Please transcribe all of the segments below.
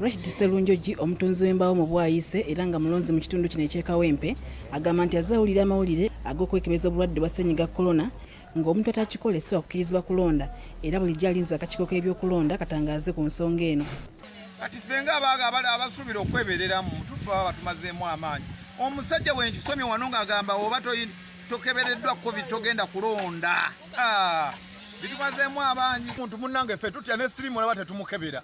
Rashid Sserunjogi omutunzi w'embaawo mu Bwayise era nga mulonzi mu kitundu kino eky'Ekawempe agamba nti azawulira amawulire ag'okwekebeza obulwadde bwa ssennyiga korona ng'omuntu atakikolesebwa kukkirizibwa kulonda era bulijjo alinza akakiiko k'ebyokulonda katangaaze ku nsonga eno. Kati ffe ng'abaaga abasuubira okwebereramu tufe baba tumazeemu amaanyi. Omusajja bwe nkisomye wano ng'agamba oba tokebereddwa Covid togenda kulonda. Bitumazeemu amaanyi. Muntu munnange ffe tutya ne siriimu olaba tetumukebera.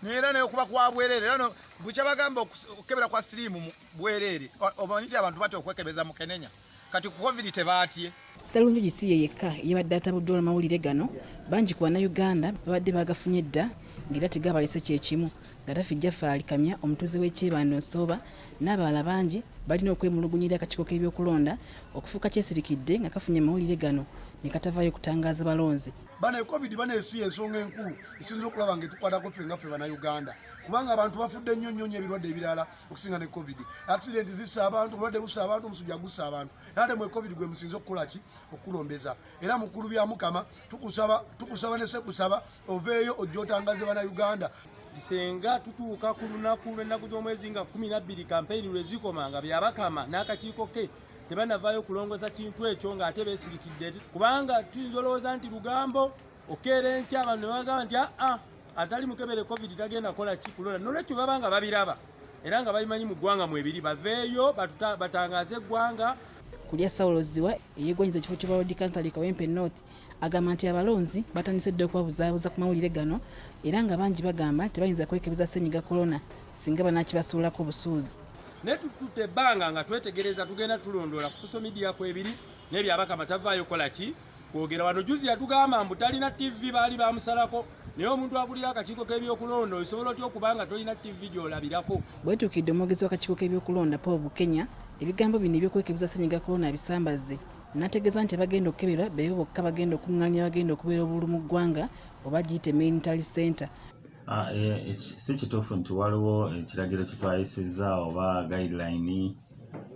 Era nayo kuba kwa bwereere era bukya bagamba okukebera kwa siriimu bwereere omanyi nti abantu batya okwekebeza mu Kenenya kati ku Covid tebaatye. Sserunjogi si ye yekka yabadde atabuddwa amawulire gano bangi ku Bannayuganda babadde bagafunye dda ng'era tegabalese kyekimu Gaddafi Jaffaali Kamya omutuuze w'Ekyebando Nsooba n'abalala bangi balina okwemulugunyira akakiiko k'ebyokulonda okufuuka kyesirikidde nga kafunye amawulire gano ne katavaayo kutangaaza balonzi. Bana Covid banesi ensonga enkulu isinzo okulaba ng'etukwatako ffe nga ffe Bannayuganda kubanga abantu bafudde nnyo nnyo ebirwadde ebirala okusinga ne Covid. Accident zissa abantu, obulwadde bussa abantu, omusujja gussa abantu. Nate mwe Covid gwe musinze okukola ki? Okulombeza. Era mukulu bya Mukama tukusaba ne sekusaba oveeyo ojja otangaze Bannayuganda. Senga tutuuka ku lunaku lw'ennaku z'omwezi nga 12 kampeyini lwe zikoma nga byabakama n'akakiiko ke tebanavaayo kulongoza kintu ekyo ng'ate beesirikidde kubanga tuyinza olowooza nti lugambo okeera enkya abantu ne bagamba nti atali mukebere Covid tagenda kola ki kulonda n'olwekyo baba nga babiraba era nga babimanyi mu ggwanga mwebiri baveeyo batangaze eggwanga. Kulya Sawulo Ziwa eyeegwanyiza ekifo ky'obwalodi kansali Kawempe North agamba nti abalonzi batandise dde okubabuzaabuza ku mawulire gano era nga bangi bagamba tebayinza kwekebeza ssennyiga korona singa banaakibasuulako obusuuzi. Ne tututte ebbanga nga twetegereza tugenda tulondoola ku social media kwebiri n'ebyabakama tavaayo kola ki kwogera wano juzi yatugamba mbu talina TV baali bamusalako naye omuntu akulira akakiiko k'ebyokulonda osobola otya okubanga tolina TV gy'olabirako. Bwetuukidde omwogezi w'akakiiko k'ebyokulonda Paul Bukenya ebigambo bino eby'okwekebeza ssennyiga korona bisambaze n'ategeeza nti bagenda okukeberwa beebo bokka bagenda okuŋŋaanya bagenda okubeera obululu mu ggwanga oba giyite military center. Si kituufu nti waliwo ekiragiro kitwayisizza oba guideline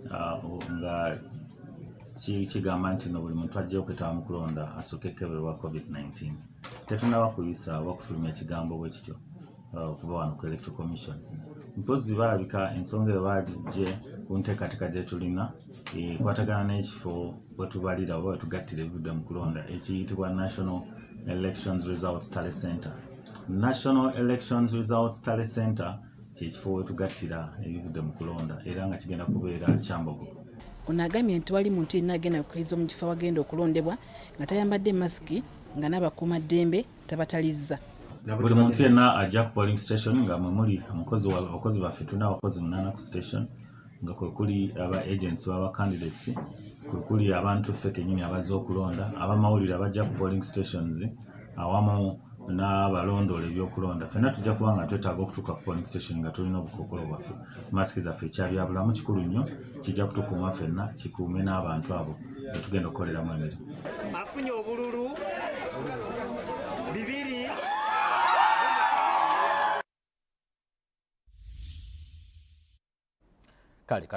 nga kigamba nti no buli muntu ajja okwetaba mu kulonda asooke ekkeberwa Covid-19. Tetunaba kuyisa oba kufulumya ekigambo bwe kityo okuva wano ku Electoral Commission. Mpozi balabika ensonga eyo baagijje ku nteekateeka gye tulina ekwatagana n'ekifo we tubalira oba we tugattira ebivudde mu kulonda ekiyitibwa National Elections Results Tally Center. National Elections Results Tally Center kyekifo we tugattira ebivudde mu kulonda era nga kigenda kubeera Kyambogo. Ono agambye nti wali muntu yenna agenda kukkirizibwa mu kifo awagenda okulondebwa nga tayambadde masiki nga n'abakuumaddembe tabatalizza. Buli muntu yenna ajja ku polling station nga mwe muli abakozi baffe tulina abakozi 8 ku station nga kwe kuli aba agents b'aba candidates kwe kuli abantu ffe kennyini abazze okulonda abamawulire abajja ku polling stations awamu n'abalondoola ebyokulonda. Ffenna tujja kuba nga twetaaga okutuuka ku polling station nga tulina obukookolo bwaffe masiki zaffe ekyabyabulamu kikulu nnyo kijja kutukuuma ffenna kikuume n'abantu abo be tugenda okukoleramu emirimu. Afunye obululu 2 Kale